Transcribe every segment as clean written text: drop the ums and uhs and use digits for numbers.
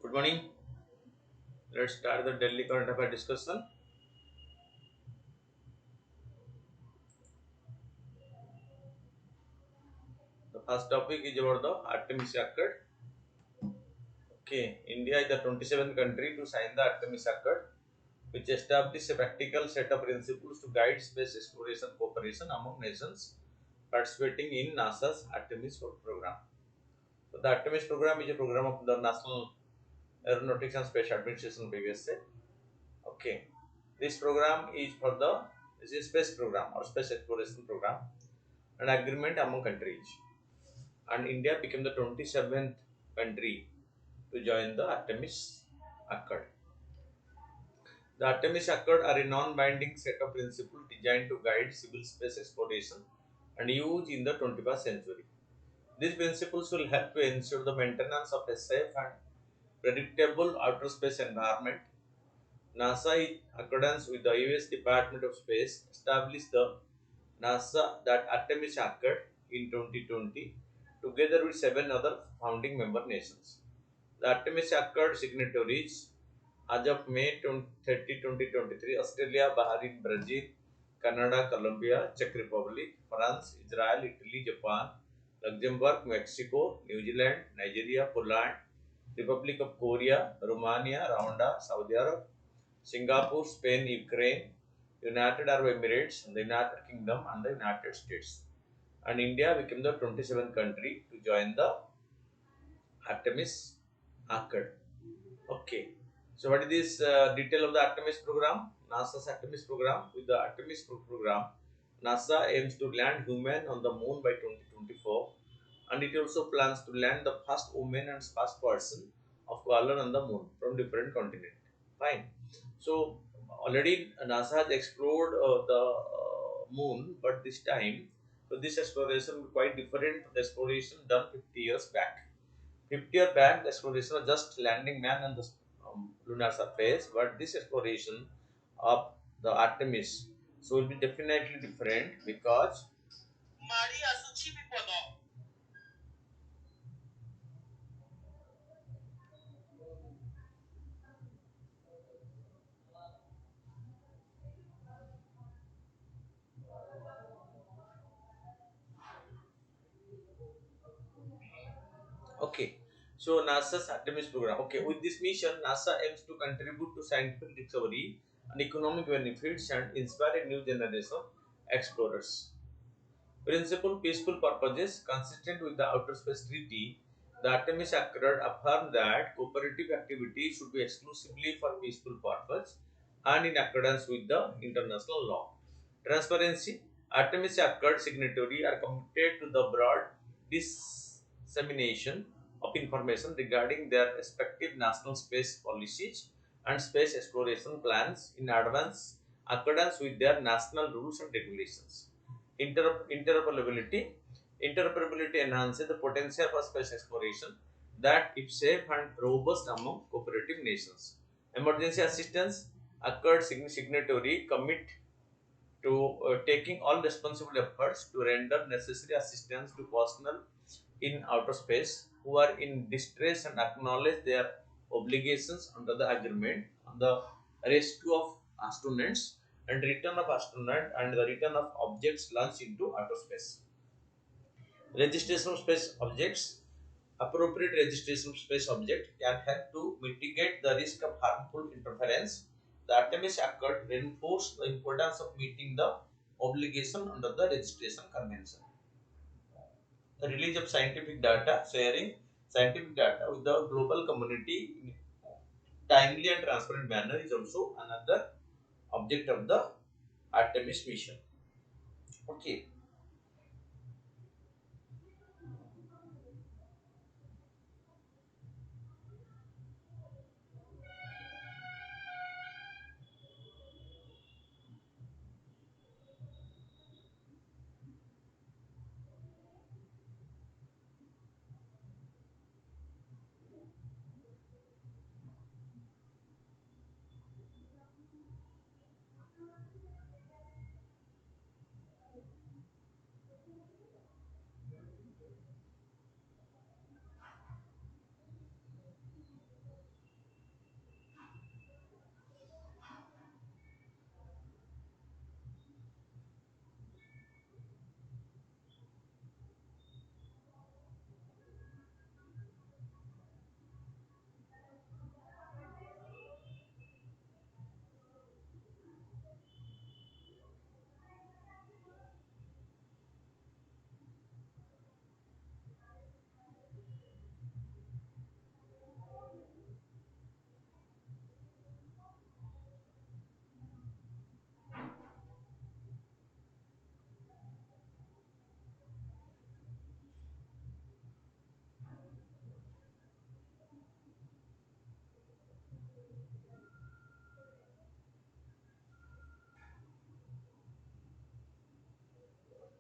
Good morning. Let's start the Delhi current affair discussion. The first topic is about the Artemis Accord. Okay, India is the 27th country to sign the Artemis Accord, which establishes a practical set of principles to guide space exploration cooperation among nations participating in NASA's Artemis program. So, the Artemis program is a program of the National Aeronautics and Space Administration previously. Okay, this program is a space program or space exploration program, an agreement among countries, and India became the 27th country to join the Artemis Accord. The Artemis Accord are a non-binding set of principles designed to guide civil space exploration and use in the 21st century. These principles will help to ensure the maintenance of a safe and predictable outer space environment. NASA, in accordance with the US Department of Space, established the NASA that Artemis Accord in 2020 together with 7 other founding member nations. The Artemis Accord signatories as of May 30, 2023, Australia, Bahrain, Brazil, Canada, Colombia, Czech Republic, France, Israel, Italy, Japan, Luxembourg, Mexico, New Zealand, Nigeria, Poland, Republic of Korea, Romania, Rwanda, Saudi Arabia, Singapore, Spain, Ukraine, United Arab Emirates, the United Kingdom, and the United States. And India became the 27th country to join the Artemis Accord. Okay. So, what is this detail of the Artemis program? NASA's Artemis program. With the Artemis program, NASA aims to land human on the moon by 2024, and it also plans to land the first woman and first person of color on the moon from different continents. Fine. So, already NASA has explored the moon, but this time, so this exploration is quite different from the exploration done 50 years back. 50 years back, the exploration was just landing man on the lunar surface, but this exploration of the Artemis so will be definitely different because okay. So NASA's Artemis program. Okay, with this mission, NASA aims to contribute to scientific discovery and economic benefits and inspire a new generation of explorers. Principal peaceful purposes consistent with the Outer Space Treaty, the Artemis Accord affirmed that cooperative activity should be exclusively for peaceful purpose and in accordance with the international law. Transparency. Artemis Accord signatories are committed to the broad dissemination of information regarding their respective national space policies and space exploration plans in advance accordance with their national rules and regulations. Interoperability. Interoperability enhances the potential for space exploration that is safe and robust among cooperative nations. Emergency assistance. Accord signatory commit to taking all responsible efforts to render necessary assistance to personnel in outer space who are in distress and acknowledge their obligations under the agreement on the rescue of astronauts and return of astronaut and the return of objects launched into outer space. Registration of space objects. Appropriate registration of space object can help to mitigate the risk of harmful interference. The Artemis Accord reinforced the importance of meeting the obligation under the registration convention. The release of scientific data, sharing scientific data with the global community in a timely and transparent manner is also another object of the Artemis mission. Okay.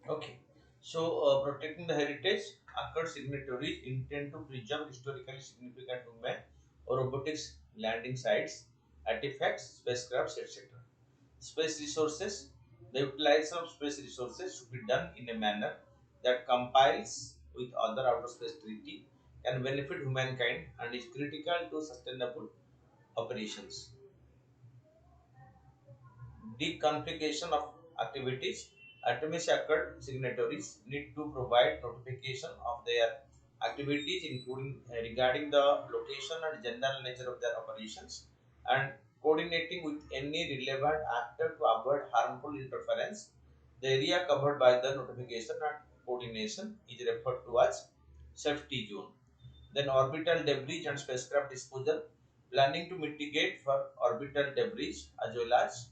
Okay. So, protecting the heritage, occurred signatories intend to preserve historically significant human or robotics landing sites, artifacts, spacecrafts, etc. Space resources, the utilization of space resources should be done in a manner that compiles with other outer space treaty, can benefit humankind, and is critical to sustainable operations. Deconfiguration of activities. Atomic Accord signatories need to provide notification of their activities, including regarding the location and general nature of their operations, and coordinating with any relevant actor to avoid harmful interference. The area covered by the notification and coordination is referred to as safety zone. Then orbital debris and spacecraft disposal, planning to mitigate for orbital debris as well as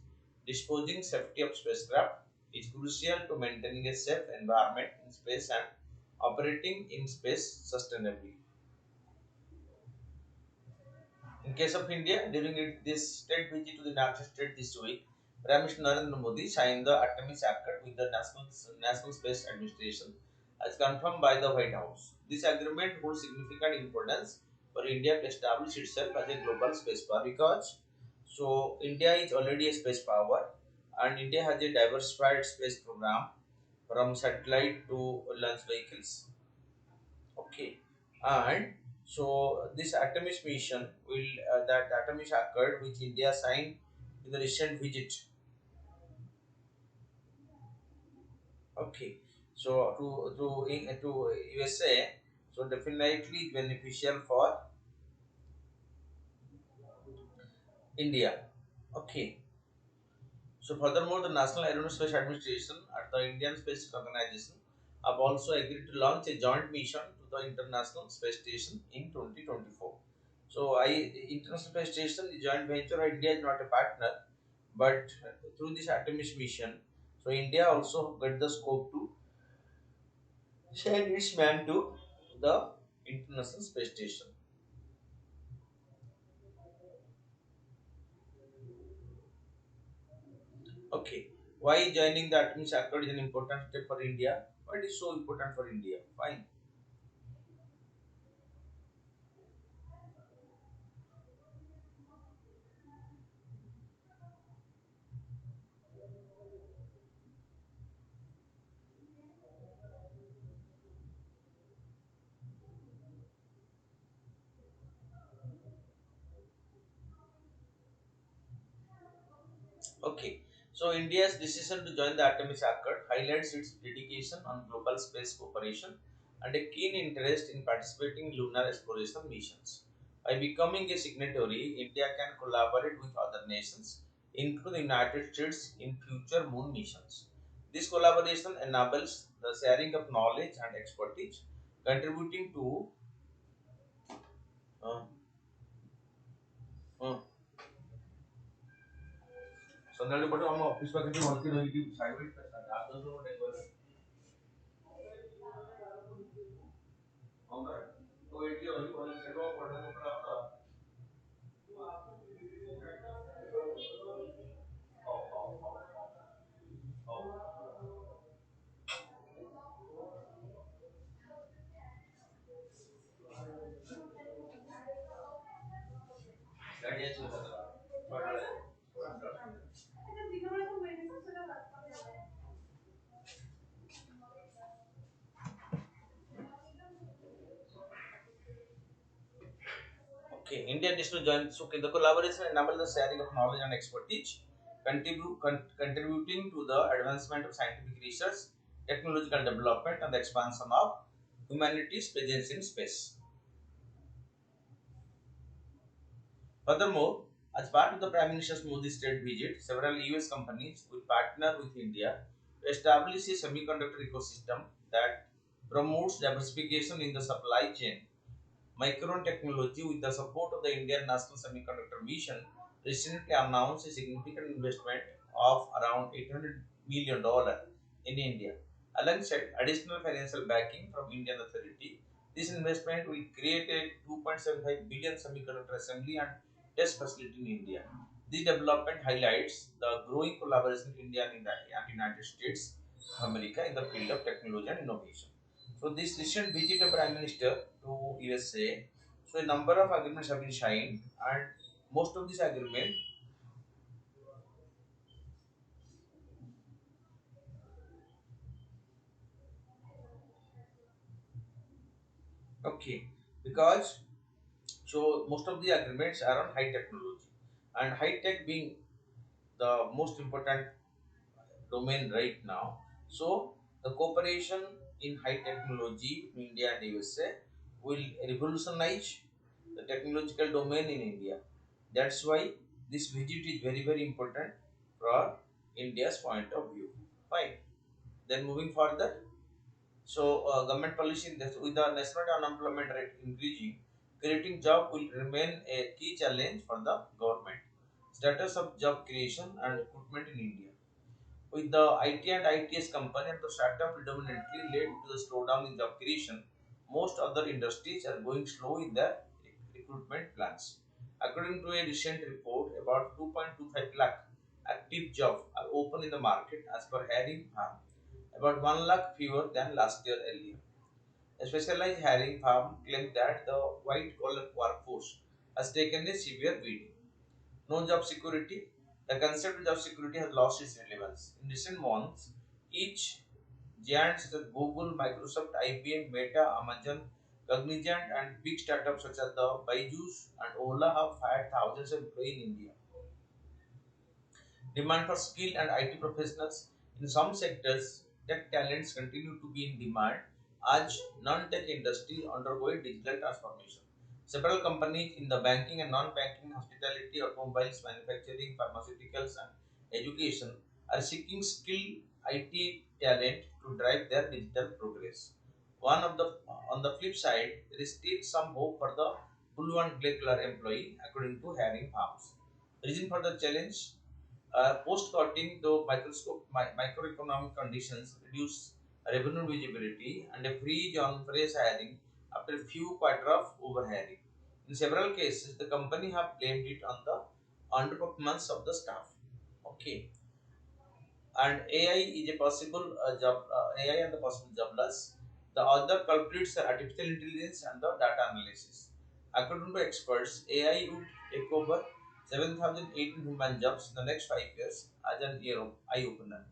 disposing safety of spacecraft is crucial to maintaining a safe environment in space and operating in space sustainably. In case of India, during this state visit to the United States this week, Prime Minister Narendra Modi signed the Atomic Accord with the National Space Administration as confirmed by the White House. This agreement holds significant importance for India to establish itself as a global space power because India is already a space power and India has a diversified space program from satellite to launch vehicles. Okay, and this Artemis mission will that Artemis Accord which India signed in the recent visit. Okay, so to USA, so definitely beneficial for India. Okay, so furthermore, the National Aerospace Administration and the Indian Space Organization have also agreed to launch a joint mission to the International Space Station in 2024. So, International Space Station is joint venture. India is not a partner, but through this Artemis mission, so India also got the scope to send its man to the International Space Station. Okay, why joining the Artemis Accord is an important step for India? Why it is so important for India? Fine. Okay, so India's decision to join the Artemis Accord highlights its dedication on global space cooperation and a keen interest in participating in lunar exploration missions. By becoming a signatory, India can collaborate with other nations, including the United States, in future moon missions. This collaboration enables the sharing of knowledge and expertise, contributing to uh, uh, संध्याकाळी पटकन आम्ही office पासून वरती राहिली सायवेट आता जो Hombre, तो एक ही होगी बोले चलो पढ़ने को पड़ा था गाड़ी अच्छी होता था पढ़ रहे Okay, India additional joint so the collaboration enables the sharing of knowledge and expertise, contributing to the advancement of scientific research, technological development, and the expansion of humanity's presence in space. Furthermore, as part of the Prime Minister's Modi state visit, several US companies will partner with India to establish a semiconductor ecosystem that promotes diversification in the supply chain. Micron Technology, with the support of the Indian National Semiconductor Mission, recently announced a significant investment of around $800 million in India. Alongside additional financial backing from Indian authority, this investment will create a 2.75 billion semiconductor assembly and test facility in India. This development highlights the growing collaboration between India and the United States America in the field of technology and innovation. So this recent visit of Prime Minister to USA, so a number of agreements have been signed, and most of these agreements, okay, because so most of the agreements are on high technology, and high tech being the most important domain right now. So the cooperation in high technology between India and USA will revolutionize the technological domain in India. That's why this visit is very important for India's point of view. Fine. Then moving further, so government policy in this, with the national unemployment rate increasing, creating job will remain a key challenge for the government. Status of job creation and recruitment in India. With the IT and ITS company and the startup predominantly led to the slowdown in job creation, most other industries are going slow in their recruitment plans. According to a recent report, about 2.25 lakh active jobs are open in the market as per hiring firm, about 1 lakh fewer than last year earlier. A specialized hiring firm claimed that the white collar workforce has taken a severe beating. No job security. The concept of job security has lost its relevance. In recent months, each giants such as Google, Microsoft, IBM, Meta, Amazon, Cognizant, and big startups such as the Byju's and Ola have fired thousands of employees in India. Demand for skilled and IT professionals in some sectors, tech talents continue to be in demand as non-tech industry undergoing digital transformation. Several companies in the banking and non-banking, hospitality, automobiles, manufacturing, pharmaceuticals, and education are seeking skilled IT talent to drive their digital progress. One of the On the flip side, there is still some hope for the blue and grey collar employee, according to hiring firms. Reason for the challenge: post-cutting, the microeconomic conditions reduce revenue visibility and a freeze on fresh hiring after a few quarters of overhiring. In several cases, the company have blamed it on the underperformance of the staff. Okay, and AI is a possible AI and the possible job loss. The other culprits are artificial intelligence and the data analysis. According to experts, AI would take over 7,018 human jobs in the next 5 years as an eye opener.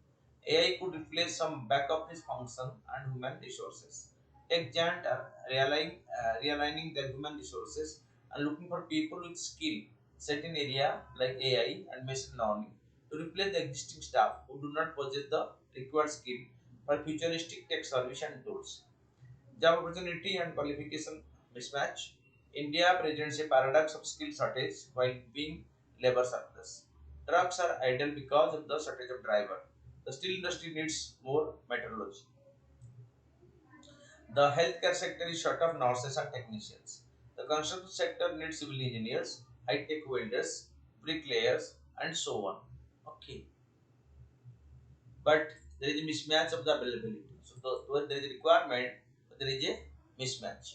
AI could replace some back office function and human resources. Tech giants are realigning their human resources and looking for people with skill set in area like AI and machine learning to replace the existing staff who do not possess the required skill for futuristic tech service and tools. Job opportunity and qualification mismatch. India presents a paradox of skill shortage while being labor surplus. Trucks are idle because of the shortage of driver. The steel industry needs more meteorology. The healthcare sector is short of nurses and technicians. The construction sector needs civil engineers, high-tech welders, bricklayers, and so on. Okay, but there is a mismatch of the availability. So though there is a requirement, but there is a mismatch.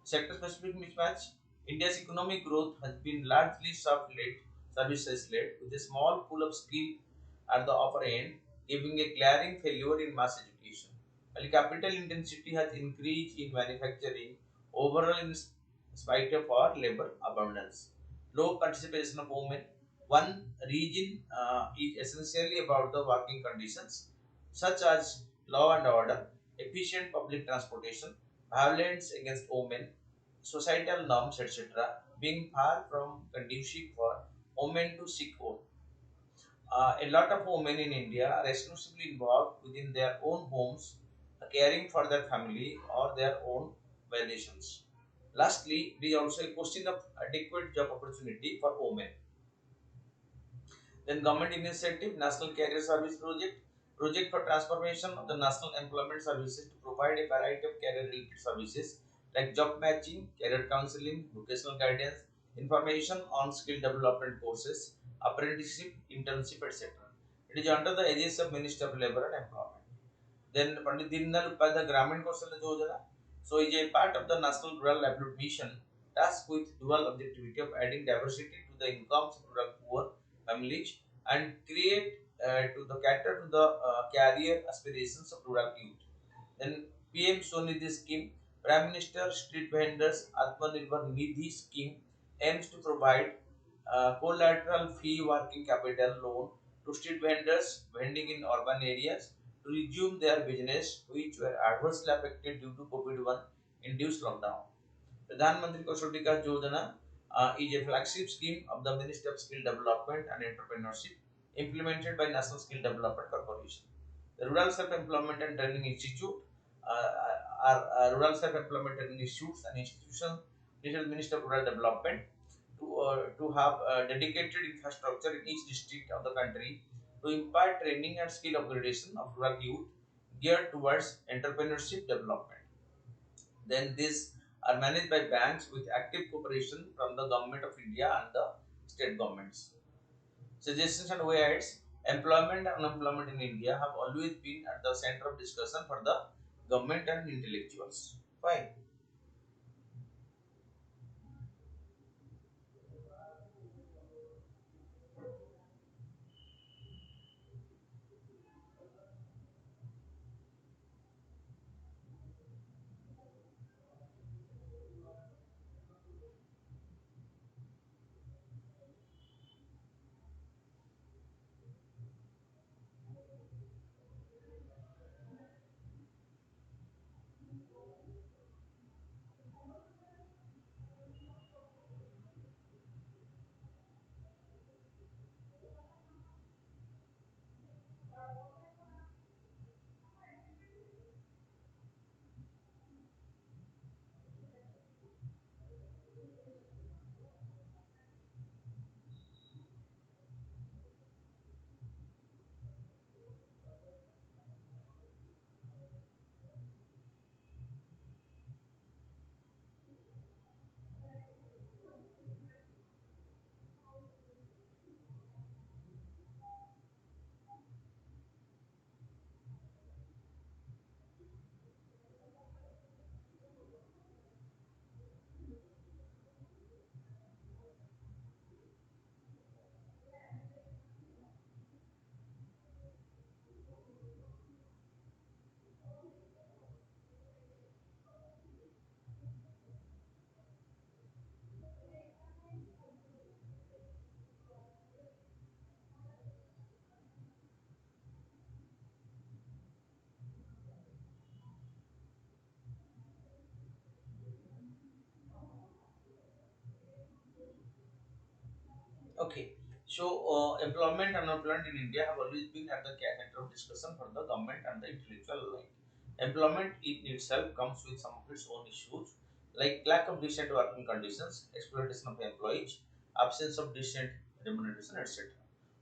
Sector specific mismatch. India's economic growth has been largely soft-led, services-led, with a small pool of skill at the upper end, giving a glaring failure in mass education. While capital intensity has increased in manufacturing, overall in spite of our labor abundance. Low participation of women. One region is essentially about the working conditions, such as law and order, efficient public transportation, violence against women, societal norms, etc., being far from conducive for women to seek work. A lot of women in India are exclusively involved within their own homes, caring for their family or their own valuations. Lastly, there is also a question of adequate job opportunity for women. Then government initiative, National Career Service project for transformation of the national employment services to provide a variety of career related services like job matching, career counseling, vocational guidance, information on skill development courses, apprenticeship, internship, etc. It is under the aegis of Ministry of Labour and Employment. Then Pandit Deendayal Upadhyay Gramin Kaushal Yojana. So is a part of the National Rural Livelihood Mission tasked with dual objectivity of adding diversity to the incomes of rural poor families and create to the cater to the career aspirations of rural youth. Then PM Sonidhi scheme, Prime Minister Street Vendors Atmanirbhar Nidhi scheme aims to provide collateral fee working capital loan to street vendors vending in urban areas to resume their business which were adversely affected due to COVID-1 induced lockdown. Pradhan Mantri Kaushal Vikas Yojana is a flagship scheme of the Ministry of Skill Development and Entrepreneurship implemented by National Skill Development Corporation. The Rural Self-Employment and Training Institute are rural self-employment training institutes and institutions which is Ministry of Rural Development to have dedicated infrastructure in each district of the country to impart training and skill upgradation of rural youth geared towards entrepreneurship development. Then these are managed by banks with active cooperation from the Government of India and the state governments. Suggestions and ways employment and unemployment in India have always been at the center of discussion for the government and intellectuals. Fine. Okay. So, employment and unemployment in India have always been at the center of discussion for the government and the intellectual alike. Employment in itself comes with some of its own issues like lack of decent working conditions, exploitation of employees, absence of decent remuneration, etc.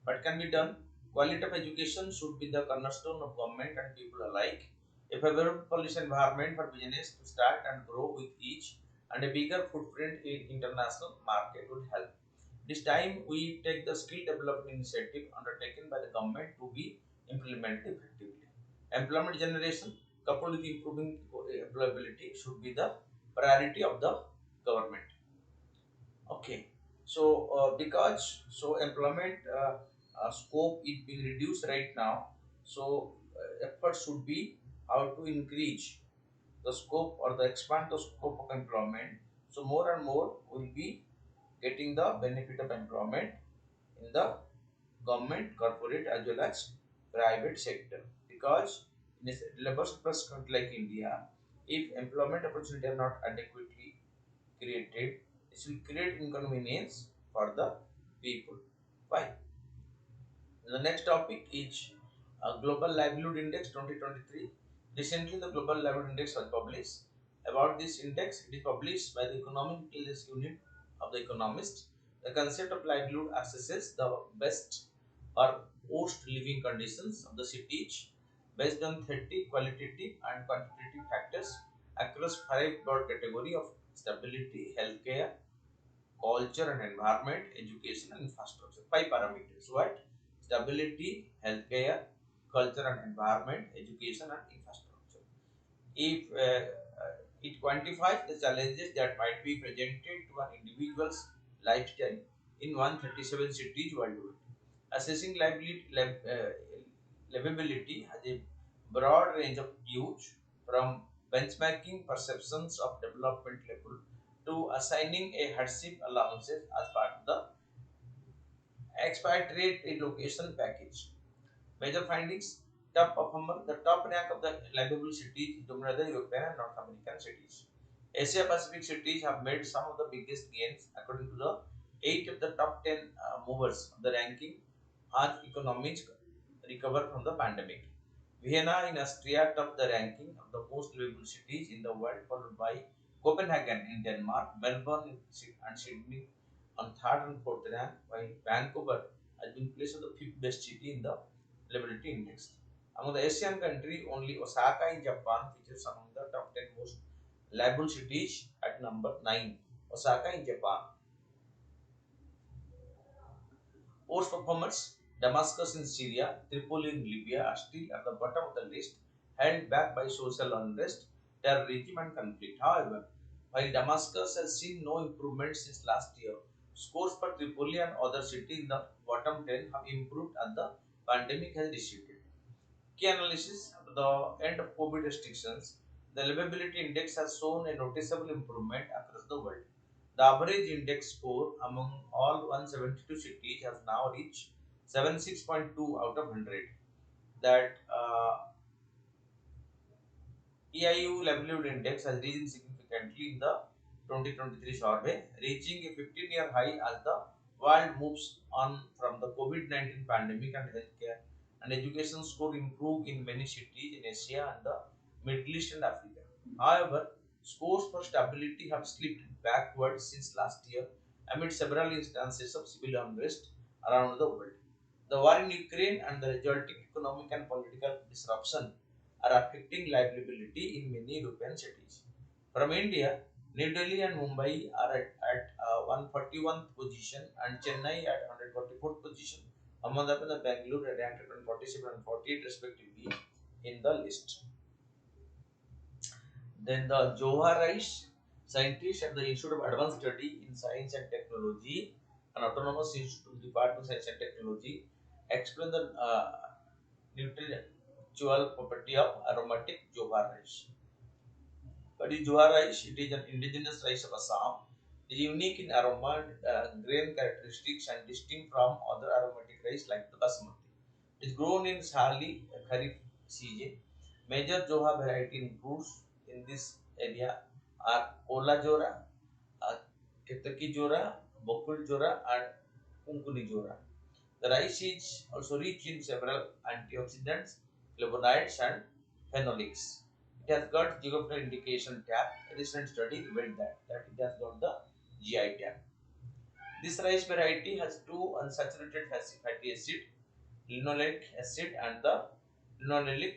What can be done? Quality of education should be the cornerstone of government and people alike. A favorable policy environment for business to start and grow with each and a bigger footprint in international market would help. This time we take the skill development initiative undertaken by the government to be implemented effectively. Employment generation coupled with improving employability should be the priority of the government. Okay, so employment scope is being reduced right now, so effort should be how to increase the scope or the expand the scope of employment. So more and more will be getting the benefit of employment in the government, corporate as well as private sector. Because in a labor surplus country like India, if employment opportunity are not adequately created, this will create inconvenience for the people. Fine. The next topic is Global Livelihood Index 2023. Recently, the Global Livelihood Index was published. About this index, it is published by the Economic Intelligence Unit of the Economist. The concept of livelihood assesses the best or worst living conditions of the cities based on 30 qualitative and quantitative factors across five broad categories of stability, healthcare, culture and environment, education and infrastructure. Five parameters. What? Stability, healthcare, culture and environment, education and infrastructure. If it quantifies the challenges that might be presented to an individual's lifestyle in 137 cities worldwide. Assessing livability has a broad range of views, from benchmarking perceptions of development level to assigning a hardship allowances as part of the expatriate relocation package. Major findings: top performer, the top rank of the livable cities dominate the European and North American cities. Asia Pacific cities have made some of the biggest gains according to the 8 of the top 10 movers of the ranking as economies recover from the pandemic. Vienna in Austria topped the ranking of the most livable cities in the world, followed by Copenhagen in Denmark, Melbourne and Sydney on third and fourth rank, while Vancouver has been placed as the fifth best city in the livability index. Among the Asian country, only Osaka in Japan features among the top 10 most livable cities at number 9. Osaka in Japan. Post performance: Damascus in Syria, Tripoli in Libya are still at the bottom of the list, held back by social unrest, terrorism, and conflict. However, while Damascus has seen no improvement since last year, scores for Tripoli and other cities in the bottom 10 have improved as the pandemic has receded. Key analysis: at the end of COVID restrictions, the livability index has shown a noticeable improvement across the world. The average index score among all 172 cities has now reached 76.2 out of 100. That EIU livelihood index has risen significantly in the 2023 survey, reaching a 15-year high as the world moves on from the COVID-19 pandemic, and healthcare and education score improve in many cities in Asia and the Middle East and Africa. However, scores for stability have slipped backward since last year amid several instances of civil unrest around the world. The war in Ukraine and the resulting economic and political disruption are affecting livability in many European cities. From India, New Delhi and Mumbai are at 141th position and Chennai at 144th position. Ahmedabad and Bangalore are ranked at 147 and 48 respectively in the list. Then the Johar Rice, scientists at the Institute of Advanced Study in Science and Technology, an autonomous institute of Department of Science and Technology, explain the nutritional property of aromatic Johar rice. But is Johar rice? It is an indigenous rice of Assam. It is unique in aroma, grain characteristics, and distinct from other aromatic rice like the basmati. It is grown in Sali, Kharif season. Major Johar variety includes in this area are Ola Jora, uh, Ketaki Jora, Bokul Jora, and Kunkuni Jora. The rice is also rich in several antioxidants, flavonoids, and phenolics. It has got geographical indication tag. A recent study revealed that it has got the GI tag. This rice variety has two unsaturated fatty acid, linoleic acid, and the linoleic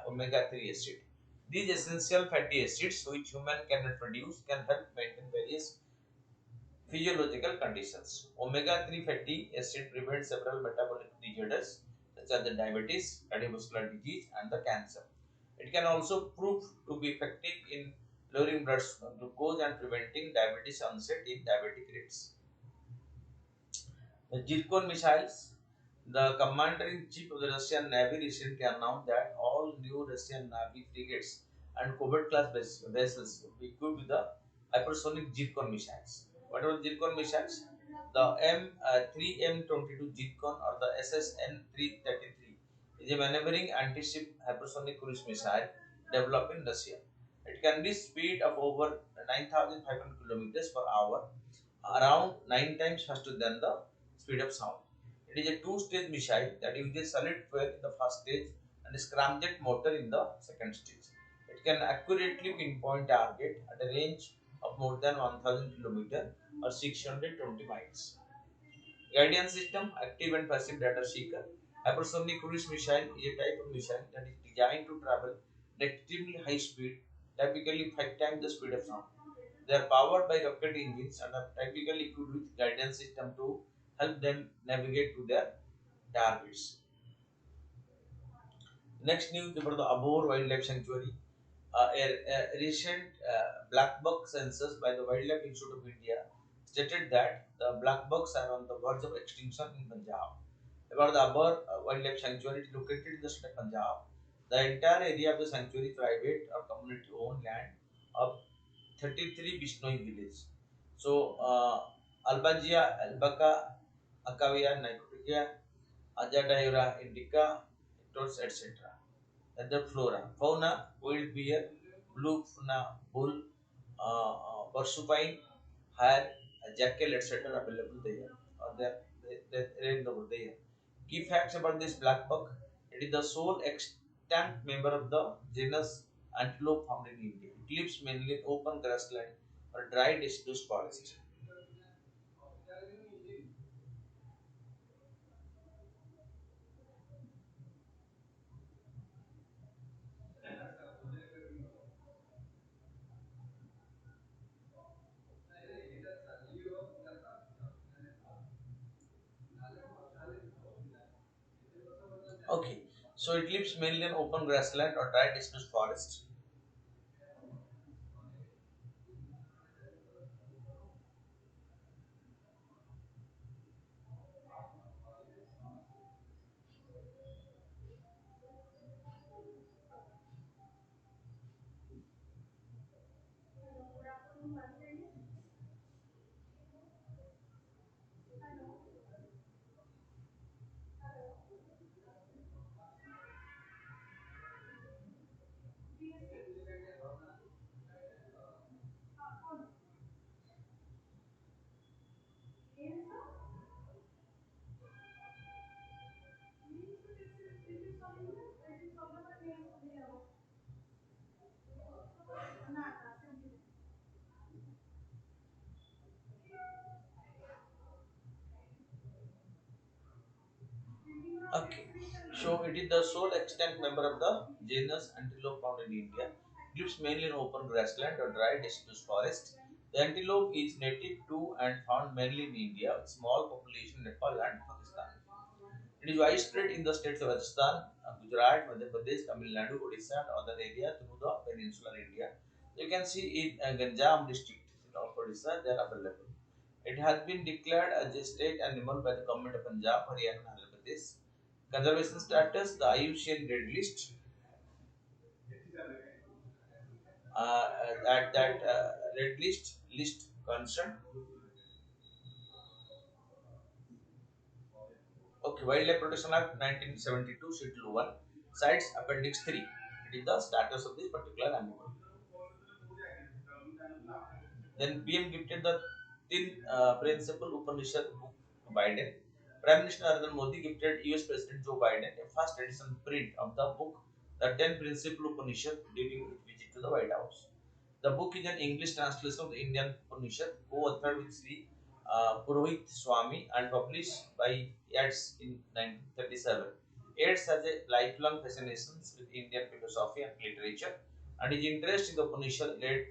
omega 3 acid. These essential fatty acids, which human cannot produce, can help maintain various physiological conditions. Omega 3 fatty acid prevents several metabolic disorders such as the diabetes, cardiovascular disease, and the cancer. It can also prove to be effective in lowering blood glucose and preventing diabetes onset in diabetic rates. The Zircon missiles. The commander-in-chief of the Russian Navy recently announced that all new Russian Navy frigates and Corvette-class vessels will be equipped with the hypersonic Zircon missiles. What are Zircon missiles? The M3M22 Zircon or the SSN-333 is a maneuvering anti-ship hypersonic cruise missile developed in Russia. It can reach speed of over 9,500 kilometers per hour, around 9 times faster than the speed of sound. It is a two-stage missile that uses solid fuel in the first stage and a scramjet motor in the second stage. It can accurately pinpoint target at a range of more than 1000 km or 620 miles. Guidance system: active and passive data seeker. Hypersonic cruise missile is a type of missile that is designed to travel at extremely high speed, typically 5 times the speed of sound. They are powered by rocket engines and are typically equipped with guidance system to help them navigate to their targets. Next news about the Abor Wildlife Sanctuary. A recent black buck census by the Wildlife Institute of India stated that the black bucks are on the verge of extinction in Punjab. About the Abbar Wildlife Sanctuary, it is located in the state of Punjab. The entire area of the sanctuary is private or community owned land of 33 Bishnoi village. So, Albagia, Albaca, Acavia, Nicotia, Ajataura, Indica, etc. And the flora, fauna, wild bear, blue funa, bull, porcupine, hare, jackal, etc. available there. Or they are over there. Key facts about this black buck: it is the sole extant member of the genus Antelope found in India. It lives mainly in open grassland or dry deciduous forest. Okay, so it lives mainly in open grassland or dry deciduous forest. Okay, so it is the sole extant member of the genus Antelope found in India. It lives mainly in open grassland or dry deciduous forest. The antelope is native to and found mainly in India, with small population in Nepal and Pakistan. It is widespread in the states of Rajasthan, Gujarat, Madhya Pradesh, Tamil Nadu, Odisha, and other areas through the peninsular India. You can see in Ganjam district of Odisha, they are available. It has been declared as a state animal by the government of Punjab, Haryana, and Andhra Pradesh. Conservation status: the IUCN Red List. At that red list concern. Okay, Wildlife Protection Act 1972, Schedule 1, cites Appendix 3. It is the status of this particular animal. Then PM gifted the Tin Principal Upanishad book to Biden. Prime Minister Narendra Modi gifted US President Joe Biden a first edition print of the book, The 10 Principal Upanishad, during his visit to the White House. The book is an English translation of the Indian Upanishad, co-authored with Sri Purohit Swami and published by Yates in 1937. Yates has a lifelong fascination with Indian philosophy and literature, and his interest in the Upanishad led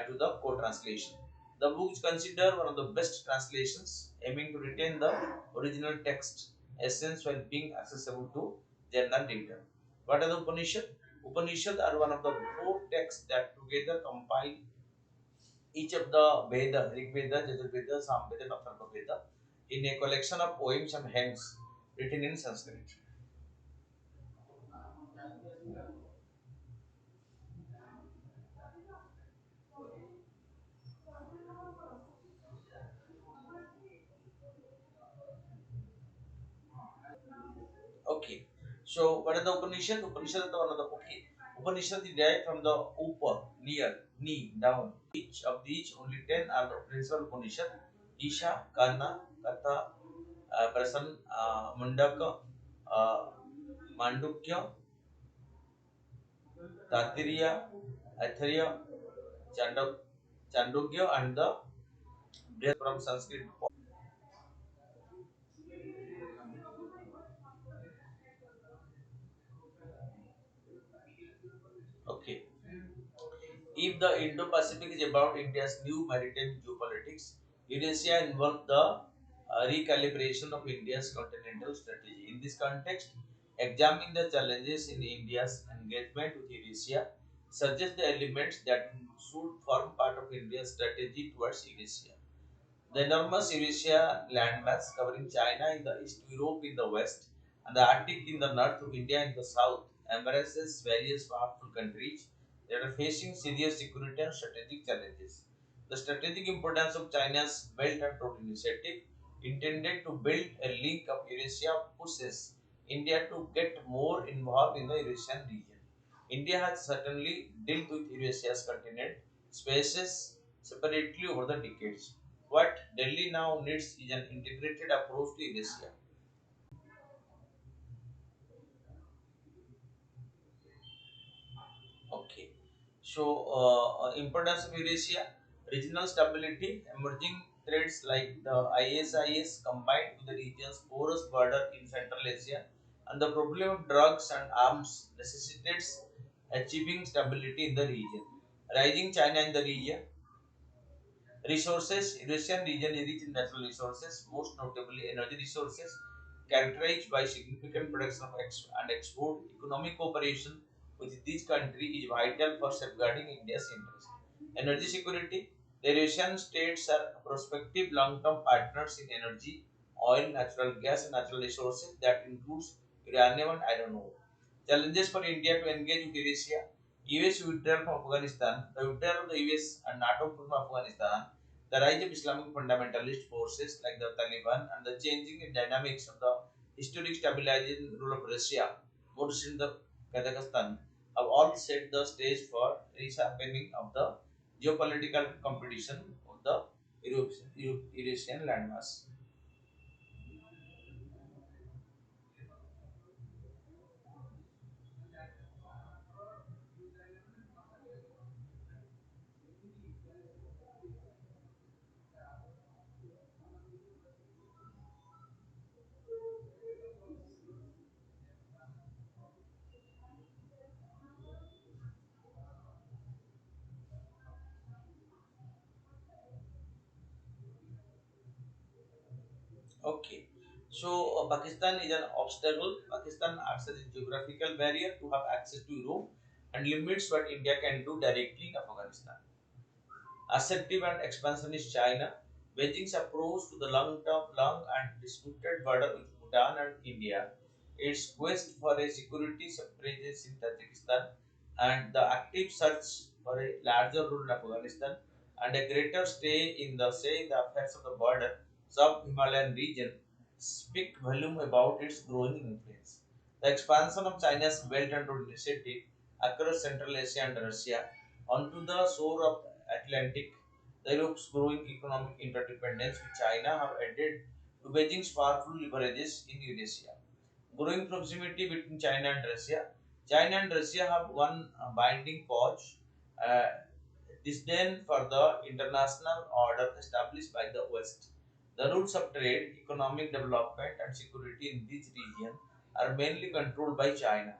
to the co-translation. The book is considered one of the best translations, aiming to retain the original text essence while being accessible to general reader. What are the Upanishad? Upanishads are one of the four texts that together compile each of the Veda, Rig Veda, Yajurveda, Samveda, and Atharva Veda in a collection of poems and hymns written in Sanskrit. Okay. So what are the Upanishads? Upanishads are one of the okay. Upanishad is derived from the Upa, near, knee, down. Each of these, only 10 are the principal Upanishad. Isha, Kana, Katha, Prasan, Mundaka, uh, Mandukya, Tatiriya, Athariya, Chandogya, and the Brihad from Sanskrit. Okay. If the Indo-Pacific is about India's new maritime geopolitics, Eurasia involved the recalibration of India's continental strategy. In this context, examining the challenges in India's engagement with Eurasia suggests the elements that should form part of India's strategy towards Eurasia. The enormous Eurasia landmass covering China in the east, Europe in the west, and the Arctic in the north to India in the south embraces various powerful countries that are facing serious security and strategic challenges. The strategic importance of China's Belt and Road Initiative, intended to build a link of Eurasia, pushes India to get more involved in the Eurasian region. India has certainly dealt with Eurasia's continent spaces separately over the decades. What Delhi now needs is an integrated approach to Eurasia. Okay. So, importance of Eurasia, regional stability, emerging threats like the ISIS combined with the region's porous border in Central Asia, and the problem of drugs and arms necessitates achieving stability in the region. Rising China in the region, resources, Eurasian region is rich in natural resources, most notably energy resources, characterized by significant production of and export. Economic cooperation with this country is vital for safeguarding India's interest. Energy security, the Eurasian states are prospective long-term partners in energy, oil, natural gas, and natural resources that includes uranium and iron ore. Challenges for India to engage with Eurasia: US withdrawal from Afghanistan, the withdrawal of the US and NATO from Afghanistan, the rise of Islamic fundamentalist forces like the Taliban, and the changing dynamics of the historic stabilizing rule of Russia, most in the Kazakhstan, have all set the stage for resharpening of the geopolitical competition of the Eurasian landmass. Okay. So, Pakistan is an obstacle. Pakistan acts as a geographical barrier to have access to Europe and limits what India can do directly in Afghanistan. Assertive and expansionist China, Beijing's approach to the long and disputed border with Bhutan and India, its quest for a security presence in Tajikistan, and the active search for a larger role in Afghanistan and a greater stay in the affairs of the border sub-Himalayan region speak volume about its growing influence. The expansion of China's Belt and Road Initiative across Central Asia and Russia onto the shore of Atlantic, the Europe's growing economic interdependence with China have added to Beijing's powerful leverages in Eurasia. Growing proximity between China and Russia have one binding cause, uh, disdain for the international order established by the West. The rules of trade, economic development, and security in this region are mainly controlled by China.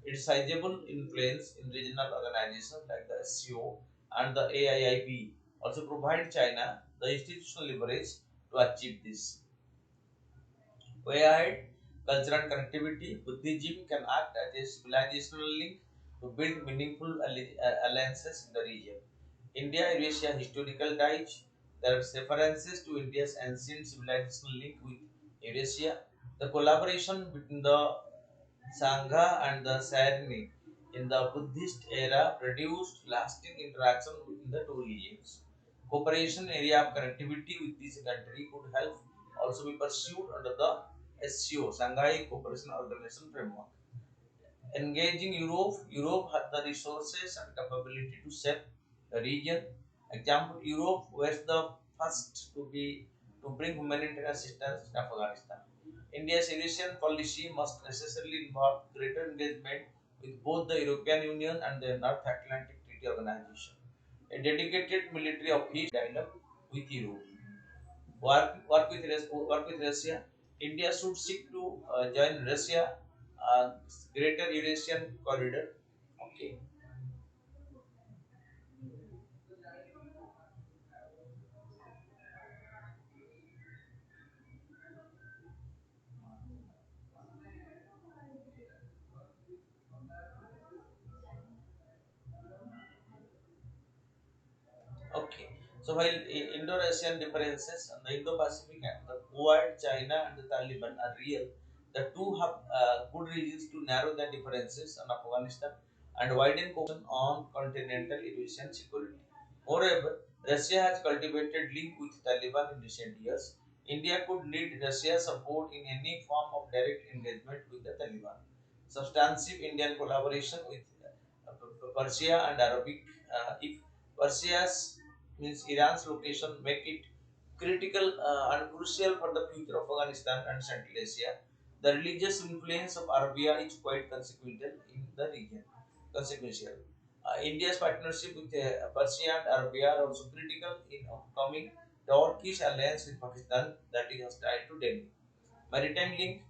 Its sizable influence in regional organizations like the SCO and the AIIB also provide China the institutional leverage to achieve this. Way ahead, culture and connectivity, Buddhism can act as a civilizational link to build meaningful alliances in the region. India-Eurasia historical ties. There are references to India's ancient civilizational link with Eurasia. The collaboration between the Sangha and the Sarni in the Buddhist era produced lasting interaction between the two regions. Cooperation area of connectivity with this country could help also be pursued under the SCO, Shanghai Cooperation Organization framework. Engaging Europe, Europe had the resources and capability to shape the region. Example, Europe was the first to bring humanitarian assistance in Afghanistan. India's Eurasian policy must necessarily involve greater engagement with both the European Union and the North Atlantic Treaty Organization. A dedicated military of peace dialogue with Europe. Work with Russia. India should seek to join Russia Greater Eurasian Corridor. Okay. Okay. So while Indo-Asian differences and the Indo-Pacific and the Kuwait, China and the Taliban are real, the two have good reasons to narrow the differences on Afghanistan and widen cooperation on continental Eurasian security. Moreover, Russia has cultivated link with Taliban in recent years. India could need Russia's support in any form of direct engagement with the Taliban. Substantive Indian collaboration with Persia and Arabic. If Persia's means Iran's location make it critical and crucial for the future of Afghanistan and Central Asia. The religious influence of Arabia is quite consequential in the region. Consequential. India's partnership with Persia and Arabia are also critical in upcoming Turkish alliance with Pakistan that is hostile to Delhi. Maritime link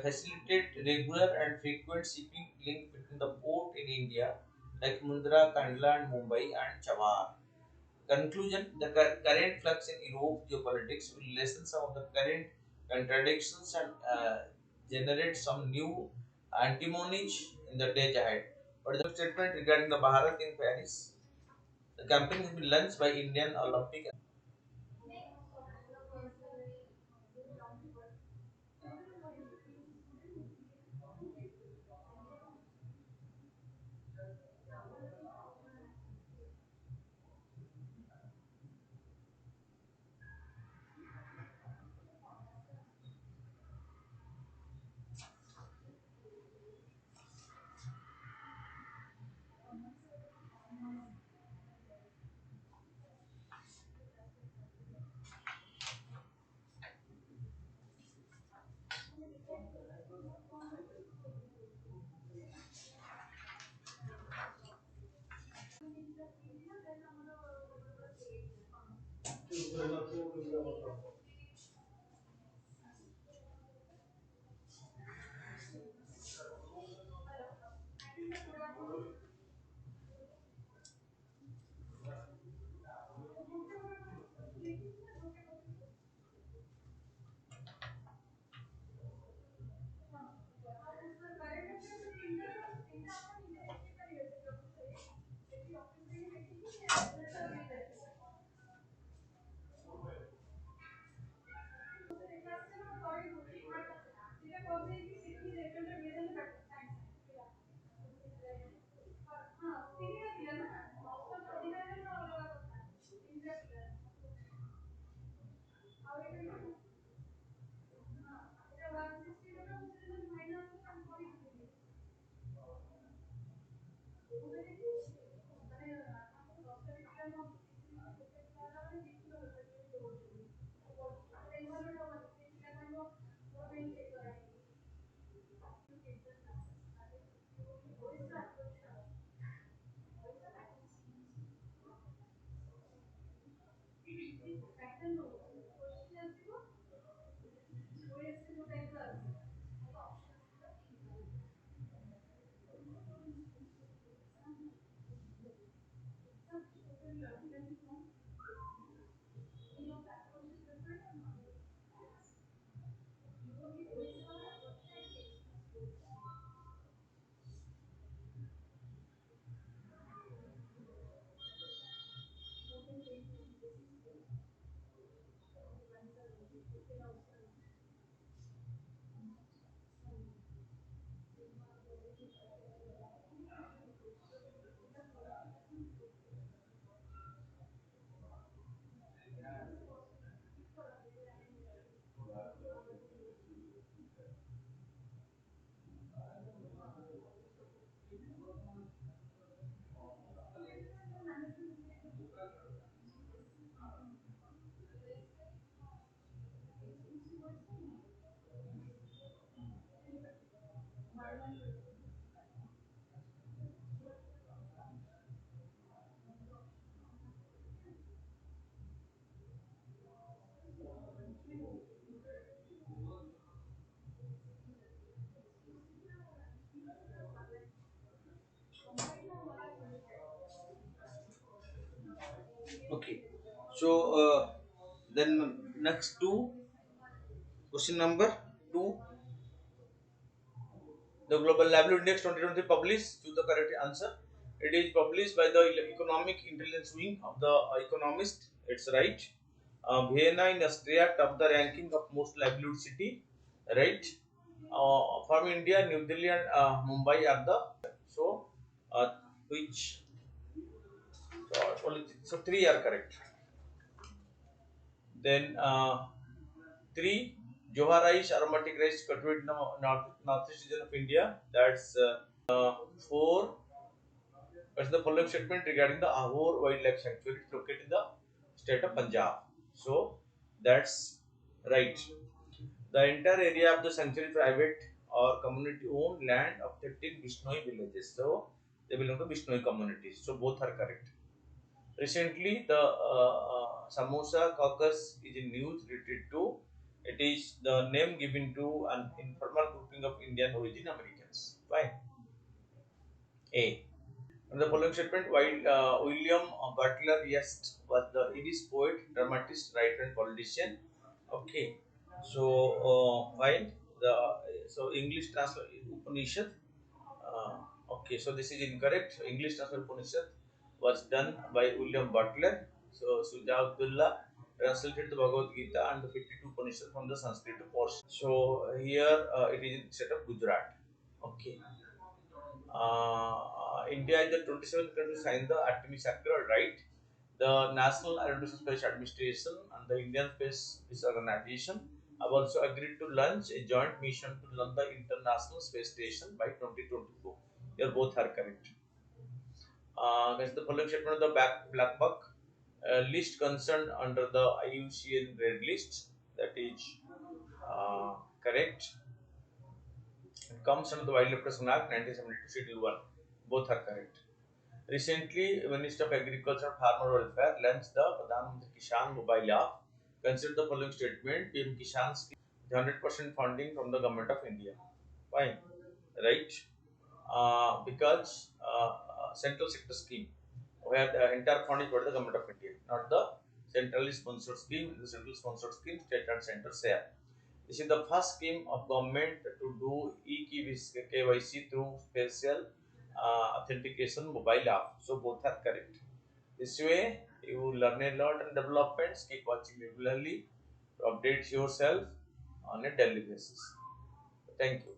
facilitate regular and frequent shipping link between the port in India like Mundra, Kandla and Mumbai and Chabahar. Conclusion: the current flux in Europe geopolitics will lessen some of the current contradictions and generate some new antimonies in the days ahead. But the statement regarding the Bharat in Paris, the campaign has been launched by Indian Olympic. Okay. So then next to question number two, the Global Livelihood Index 2023 published. To the correct answer. It is published by the Economic Intelligence Wing of the Economist It's right. Vienna in Austria top the ranking of most livelihood city, right? From India, New Delhi and Mumbai are the so which so three are correct. Then three Johar rice, aromatic rice cultivated in the northeast region of India. That's four. What's the following statement regarding the Ahore Wildlife Sanctuary? It's located in the state of Punjab. So that's right. The entire area of the sanctuary private or community owned land of 13 Bishnoi villages. So they belong to Bishnoi communities. So both are correct. Recently, the Samosa caucus is in news related to it is the name given to an informal grouping of Indian origin Americans. Fine. A. And the following statement, while William Butler Yeats was the Irish poet, dramatist, writer, and politician. Okay, so fine. The so English translation Upanishad. Okay, so this is incorrect. So English translation Upanishad was done by William Butler. So Sujaudullah translated the Bhagavad Gita and the 52 Upanishad from the Sanskrit portion. So here it is in state of Gujarat. Okay. India is the 27th country to sign the Artemis Accord, right? The National Aeronautical Space Administration and the Indian Space Organization have also agreed to launch a joint mission to launch the International Space Station by 2024. Here both are correct. Next, the following statement of the black buck list concerned under the IUCN Red List. That is correct. It comes under the Wildlife Protection Act 1972 Schedule 1. Both are correct. Recently, Minister of Agriculture and Farmer Welfare launched the Pradhan Mantri Kisan Mobile App. Consider the following statement: PM Kisan scheme, 100% funding from the government of India. Fine, right? Because central sector scheme, where the entire funding for the government of India, not the centrally sponsored scheme. The central sponsored scheme, state and center share. This is the first scheme of government to do KYC through facial authentication mobile app. So both are correct. This way you learn a lot and developments. Keep watching regularly to update yourself on a daily basis. Thank you.